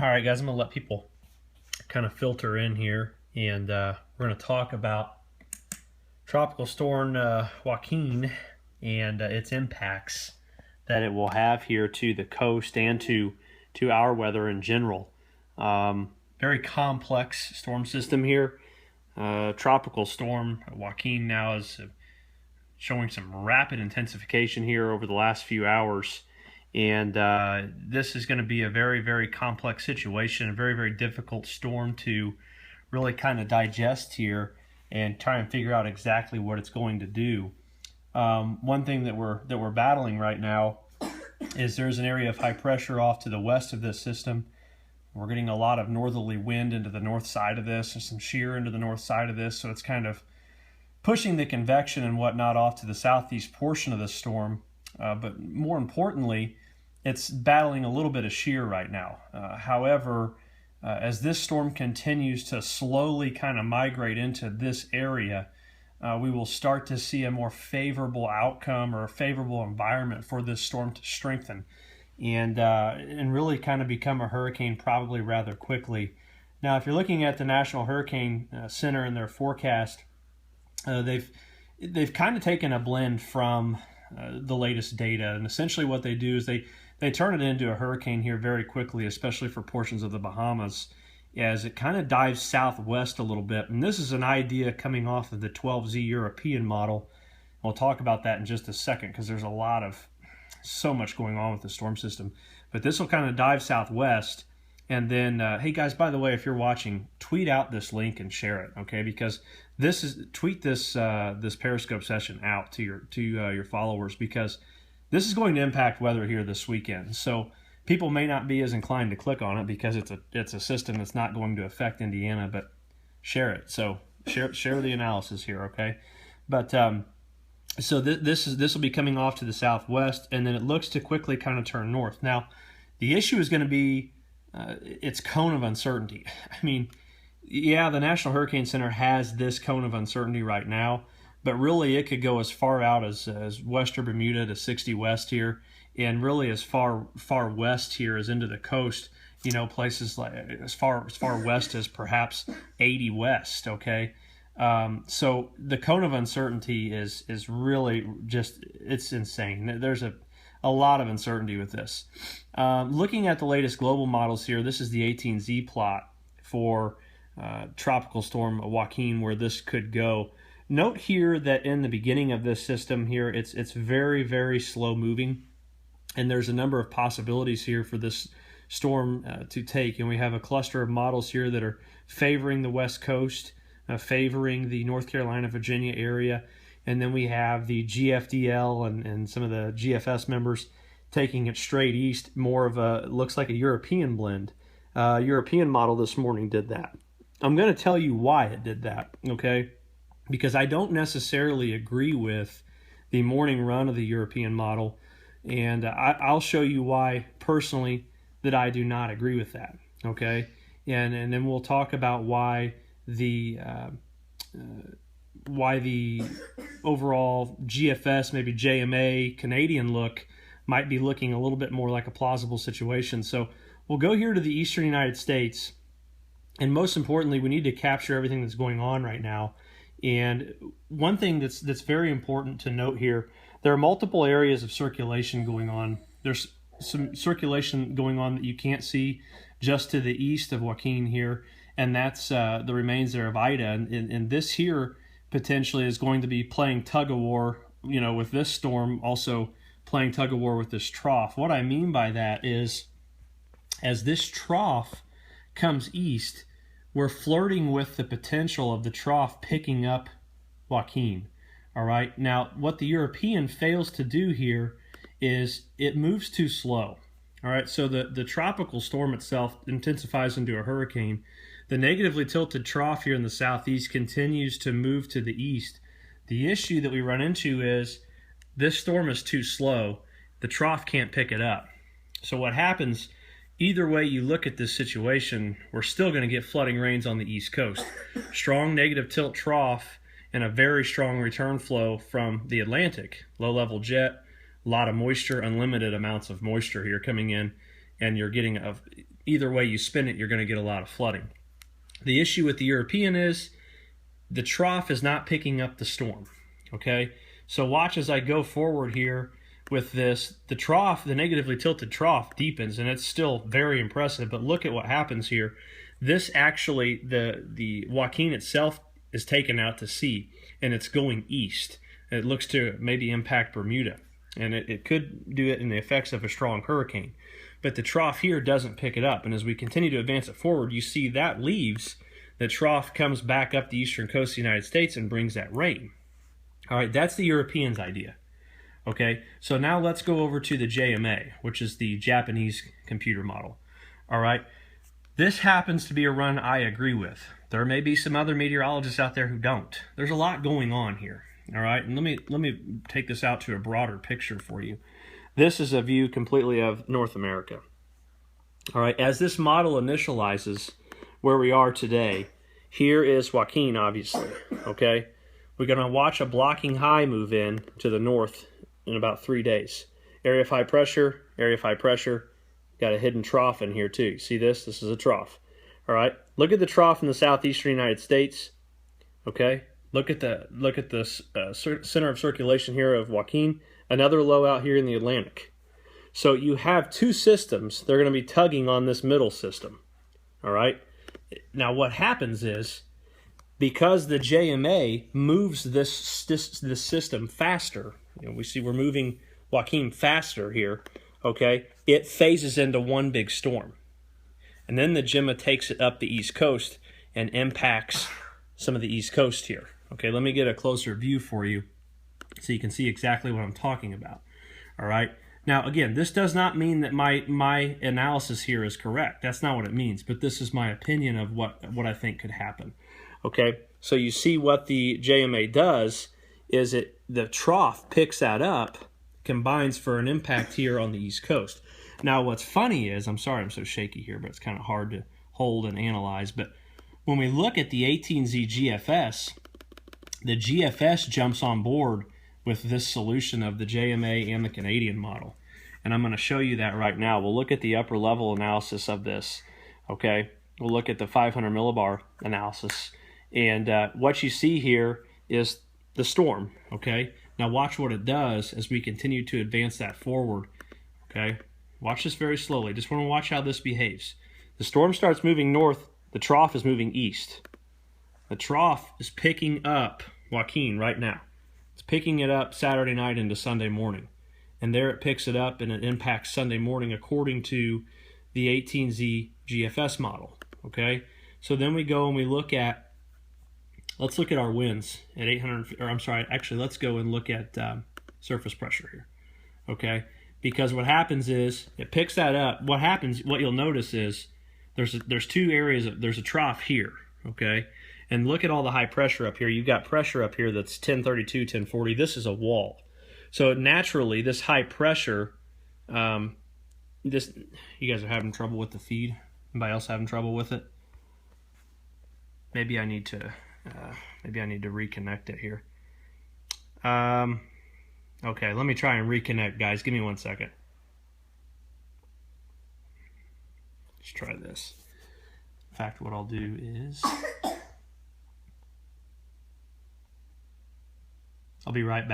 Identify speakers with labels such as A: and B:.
A: All right, guys, I'm going to let people kind of filter in here, and we're going to talk about Tropical Storm Joaquin and its impacts that it will have here to the coast and to our weather in general. Very complex storm system here. Tropical Storm Joaquin now is showing some rapid intensification here over the last few hours. And this is going to be a very, very complex situation, a very, very difficult storm to really kind of digest here and try and figure out exactly what it's going to do. One thing that we're battling right now is there's an area of high pressure off to the west of this system. We're getting a lot of northerly wind into the north side of this, and some shear into the north side of this, so it's kind of pushing the convection and whatnot off to the southeast portion of the storm. But more importantly, it's battling a little bit of shear right now. However, as this storm continues to slowly kind of migrate into this area, we will start to see a more favorable outcome or a favorable environment for this storm to strengthen and really kind of become a hurricane probably rather quickly. Now, if you're looking at the National Hurricane Center and their forecast, they've kind of taken a blend from the latest data, and essentially what they do is they turn it into a hurricane here very quickly, especially for portions of the Bahamas, as it kind of dives southwest a little bit. And this is an idea coming off of the 12Z European model. We'll talk about that in just a second because there's so much going on with the storm system. But this will kind of dive southwest. And then, hey guys, by the way, if you're watching, tweet out this link and share it, okay? Because tweet this Periscope session out to your followers, because this is going to impact weather here this weekend. So people may not be as inclined to click on it because it's a system that's not going to affect Indiana, but share it. So share the analysis here, okay? But so this will be coming off to the southwest, and then it looks to quickly kind of turn north. Now, the issue is going to be its cone of uncertainty. I mean, yeah, the National Hurricane Center has this cone of uncertainty right now, but really it could go as far out as western Bermuda to 60 west here, and really as far west here as into the coast, places like as far west as perhaps 80 west, okay? So the cone of uncertainty is really just, it's insane. There's a lot of uncertainty with this. Looking at the latest global models here, this is the 18Z plot for Tropical Storm Joaquin, where this could go. Note here that in the beginning of this system here, it's very, very slow moving, and there's a number of possibilities here for this storm to take. And we have a cluster of models here that are favoring the west coast, favoring the North Carolina, Virginia area, and then we have the GFDL and some of the GFS members taking it straight east, more of looks like a European blend. European model this morning did that. I'm going to tell you why it did that, okay? Because I don't necessarily agree with the morning run of the European model, and I'll show you why personally that I do not agree with that, okay? And then we'll talk about why the overall GFS, maybe JMA Canadian look might be looking a little bit more like a plausible situation. So we'll go here to the eastern United States, and most importantly, we need to capture everything that's going on right now. And one thing that's very important to note here, there are multiple areas of circulation going on. There's some circulation going on that you can't see just to the east of Joaquin here, and that's the remains there of Ida. And this here potentially is going to be playing tug-of-war, with this storm also playing tug-of-war with this trough. What I mean by that is, as this trough comes east, we're flirting with the potential of the trough picking up Joaquin. All right. Now, what the European fails to do here is it moves too slow. All right. So the tropical storm itself intensifies into a hurricane. The negatively tilted trough here in the southeast continues to move to the east. The issue that we run into is this storm is too slow. The trough can't pick it up. So what happens, either way you look at this situation, we're still going to get flooding rains on the East Coast. Strong negative tilt trough and a very strong return flow from the Atlantic. Low-level jet, a lot of moisture, unlimited amounts of moisture here coming in, and you're getting either way you spin it, you're going to get a lot of flooding. The issue with the European is the trough is not picking up the storm, okay? So watch as I go forward here with this. The trough, the negatively tilted trough deepens, and it's still very impressive, but look at what happens here. This actually, the Joaquin itself is taken out to sea, and it's going east. It looks to maybe impact Bermuda, and it could do it in the effects of a strong hurricane. But the trough here doesn't pick it up, and as we continue to advance it forward, you see that leaves. The trough comes back up the eastern coast of the United States and brings that rain. All right, that's the Europeans' idea. Okay, so now let's go over to the JMA, which is the Japanese computer model. All right, this happens to be a run I agree with. There may be some other meteorologists out there who don't. There's a lot going on here. All right, and let me take this out to a broader picture for you. This is a view completely of North America. All right, as this model initializes where we are today, here is Joaquin, obviously, okay? We're going to watch a blocking high move in to the north in about 3 days. Area of high pressure, got a hidden trough in here too. See this? This is a trough. All right, look at the trough in the southeastern United States, okay? Look at the center of circulation here of Joaquin. Another low out here in the Atlantic. So you have two systems. They're going to be tugging on this middle system. All right. Now what happens is, because the JMA moves this system faster, we see we're moving Joaquin faster here, okay, it phases into one big storm. And then the JMA takes it up the East Coast and impacts some of the East Coast here. Okay, let me get a closer view for you so you can see exactly what I'm talking about. All right. Now, again, this does not mean that my analysis here is correct. That's not what it means, but this is my opinion of what I think could happen. Okay, so you see what the JMA does is the trough picks that up, combines for an impact here on the East Coast. Now, what's funny is, I'm sorry I'm so shaky here, but it's kind of hard to hold and analyze, but when we look at the 18Z GFS, the GFS jumps on board with this solution of the JMA and the Canadian model. And I'm going to show you that right now. We'll look at the upper level analysis of this, okay? We'll look at the 500 millibar analysis. And what you see here is the storm, okay? Now watch what it does as we continue to advance that forward, okay? Watch this very slowly. Just want to watch how this behaves. The storm starts moving north. The trough is moving east. The trough is picking up Joaquin right now. It's picking it up Saturday night into Sunday morning. And there it picks it up and it impacts Sunday morning according to the 18Z GFS model. Okay? So then we go and we look at, let's look at our winds at 800, or I'm sorry, actually let's go and look at surface pressure here. Okay? Because what happens is it picks that up. What happens, what you'll notice is there's two areas, there's a trough here. Okay? And look at all the high pressure up here. You've got pressure up here that's 1032, 1040. This is a wall. So naturally, this high pressure, you guys are having trouble with the feed? Anybody else having trouble with it? Maybe I need to reconnect it here. Okay, let me try and reconnect, guys. Give me 1 second. Let's try this. In fact, what I'll do is I'll be right back.